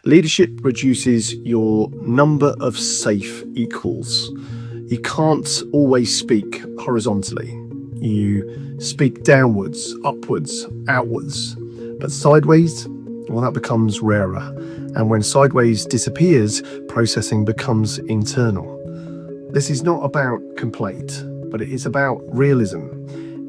Leadership reduces your number of safe equals. You can't always speak horizontally. You speak downwards, upwards, outwards. But sideways, well, that becomes rarer. And when sideways disappears, processing becomes internal. This is not about complaint, but it is about realism.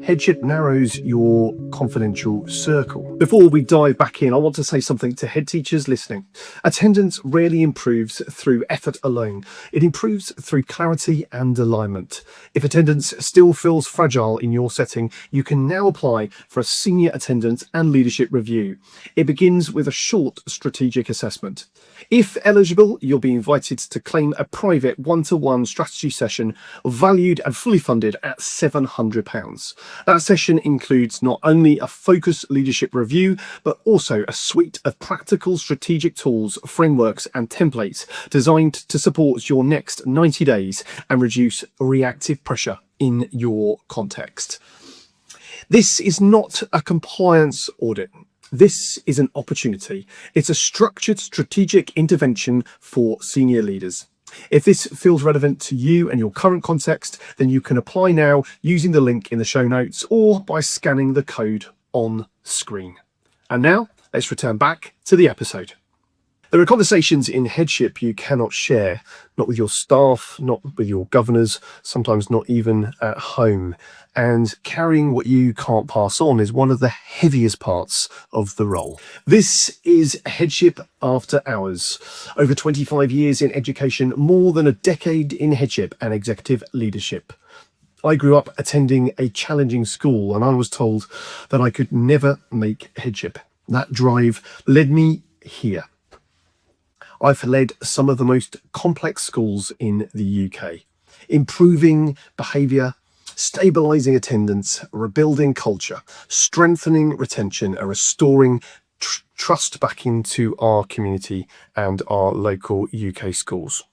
Headship narrows your confidential circle. Before we dive back in, I want to say something to head teachers listening. Attendance rarely improves through effort alone. It improves through clarity and alignment. If attendance still feels fragile in your setting, you can now apply for a senior attendance and leadership review. It begins with a short strategic assessment. If eligible, you'll be invited to claim a private one-to-one strategy session valued and fully funded at £700. That session includes not only a focused leadership review, but also a suite of practical strategic tools, frameworks, and templates designed to support your next 90 days and reduce reactive pressure in your context. This is not a compliance audit. This is an opportunity. It's a structured strategic intervention for senior leaders. If this feels relevant to you and your current context, then you can apply now using the link in the show notes or by scanning the code on screen. And now let's return back to the episode. There are conversations in headship you cannot share, not with your staff, not with your governors, sometimes not even at home. And carrying what you can't pass on is one of the heaviest parts of the role. This is Headship After Hours. Over 25 years in education, more than a decade in headship and executive leadership. I grew up attending a challenging school and I was told that I could never make headship. That drive led me here. I've led some of the most complex schools in the UK, improving behaviour, stabilising attendance, rebuilding culture, strengthening retention, and restoring trust back into our community and our local UK schools.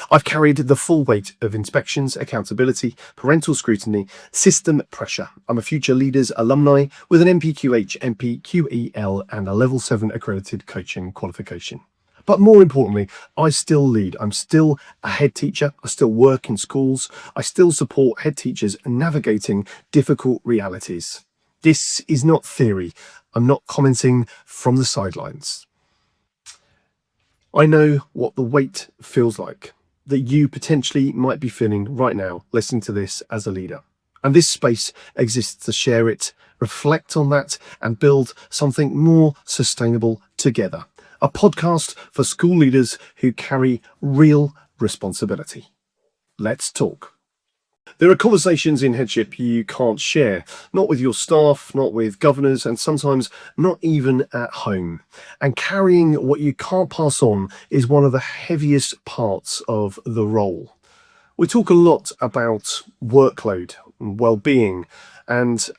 I've carried the full weight of inspections, accountability, parental scrutiny, system pressure. I'm a Future Leaders alumni with an MPQH, MPQEL and a Level 7 accredited coaching qualification. But more importantly, I still lead. I'm still a head teacher. I still work in schools. I still support head teachers navigating difficult realities. This is not theory. I'm not commenting from the sidelines. I know what the weight feels like that you potentially might be feeling right now listening to this as a leader. And this space exists to share it, reflect on that, and build something more sustainable together. A podcast for school leaders who carry real responsibility. Let's talk. There are conversations in headship you can't share, not with your staff, not with governors, and sometimes not even at home. And carrying what you can't pass on is one of the heaviest parts of the role. We talk a lot about workload and well-being, and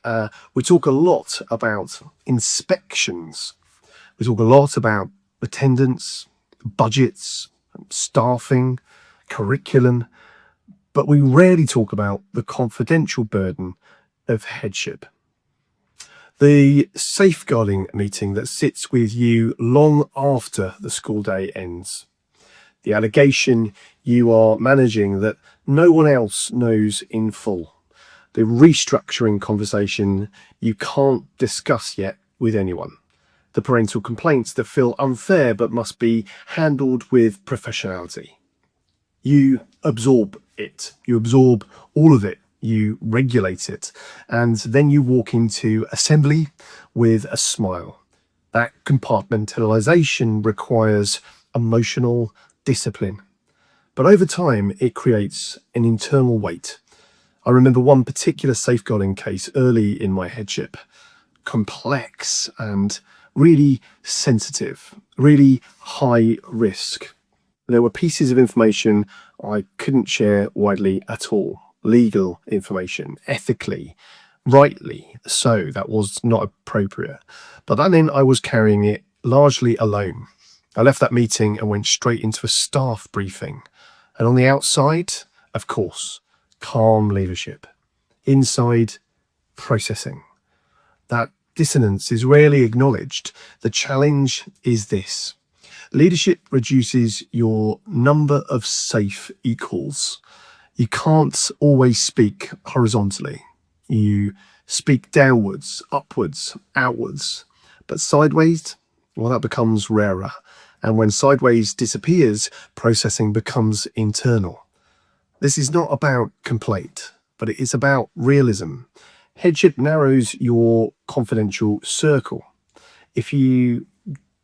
we talk a lot about inspections. We talk a lot about attendance, budgets, staffing, curriculum, but we rarely talk about the confidential burden of headship. The safeguarding meeting that sits with you long after the school day ends. The allegation you are managing that no one else knows in full. The restructuring conversation you can't discuss yet with anyone. The parental complaints that feel unfair but must be handled with professionality. You absorb it. You absorb all of it. You regulate it. And then you walk into assembly with a smile. That compartmentalisation requires emotional discipline. But over time, it creates an internal weight. I remember one particular safeguarding case early in my headship. Complex and really sensitive, really high risk. There were pieces of information I couldn't share widely at all. Legal information, ethically, rightly so, that was not appropriate. But that meant I was carrying it largely alone. I left that meeting and went straight into a staff briefing. And on the outside, of course, calm leadership. Inside, processing. That dissonance is rarely acknowledged. The challenge is this. Leadership reduces your number of safe equals. You can't always speak horizontally. You speak downwards, upwards, outwards. But sideways, well, that becomes rarer. And when sideways disappears, processing becomes internal. This is not about complaint, but it is about realism. Headship narrows your confidential circle. If you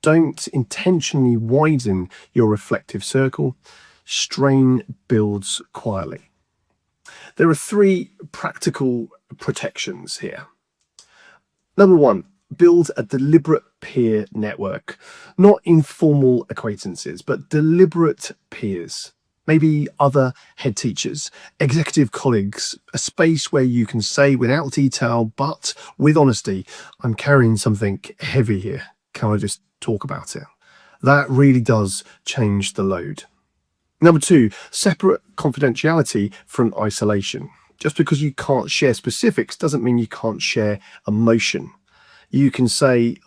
don't intentionally widen your reflective circle, strain builds quietly. There are 3 practical protections here. Number 1, build a deliberate peer network, not informal acquaintances, but deliberate peers. Maybe other head teachers, executive colleagues, a space where you can say without detail, but with honesty, I'm carrying something heavy here. Can I just talk about it? That really does change the load. Number 2, separate confidentiality from isolation. Just because you can't share specifics doesn't mean you can't share emotion. You can say,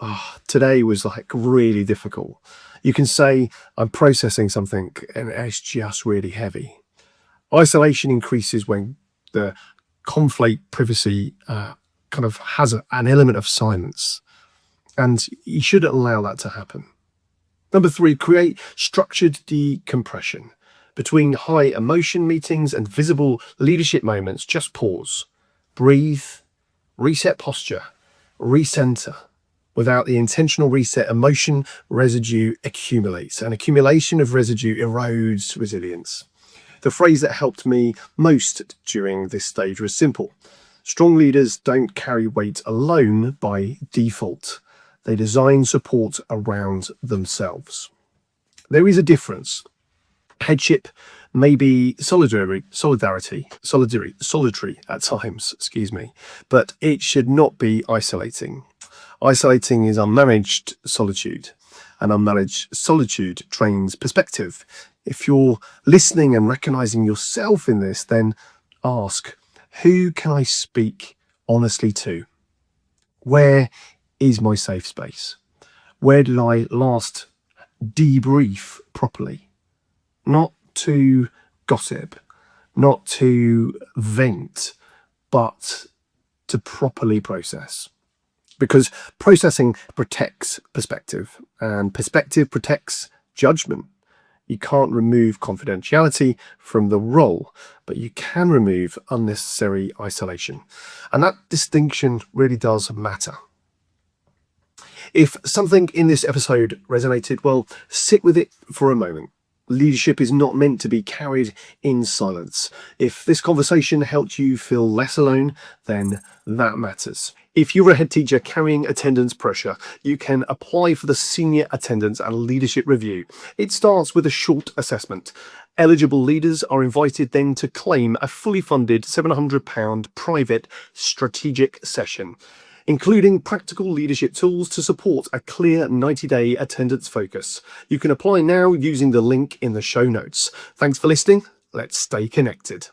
today was really difficult. You can say, I'm processing something and it's just really heavy. Isolation increases when the conflict privacy kind of has an element of silence. And you shouldn't allow that to happen. Number 3, create structured decompression. Between high emotion meetings and visible leadership moments, just pause, breathe, reset posture, recenter. Without the intentional reset, emotion residue accumulates, and accumulation of residue erodes resilience. The phrase that helped me most during this stage was simple. Strong leaders don't carry weight alone by default. They design support around themselves. There is a difference. Headship may be solitary at times, but it should not be isolating. Isolating is unmanaged solitude, and unmanaged solitude trains perspective. If you're listening and recognizing yourself in this, then ask, who can I speak honestly to? Where is my safe space? Where did I last debrief properly? Not to gossip, not to vent, but to properly process. Because processing protects perspective, and perspective protects judgment. You can't remove confidentiality from the role, but you can remove unnecessary isolation. And that distinction really does matter. If something in this episode resonated, well, sit with it for a moment. Leadership is not meant to be carried in silence. If this conversation helped you feel less alone, then that matters. If you're a head teacher carrying attendance pressure, you can apply for the Senior Attendance and Leadership Review. It starts with a short assessment. Eligible leaders are invited then to claim a fully funded £700 private strategic session, including practical leadership tools to support a clear 90-day attendance focus. You can apply now using the link in the show notes. Thanks for listening. Let's stay connected.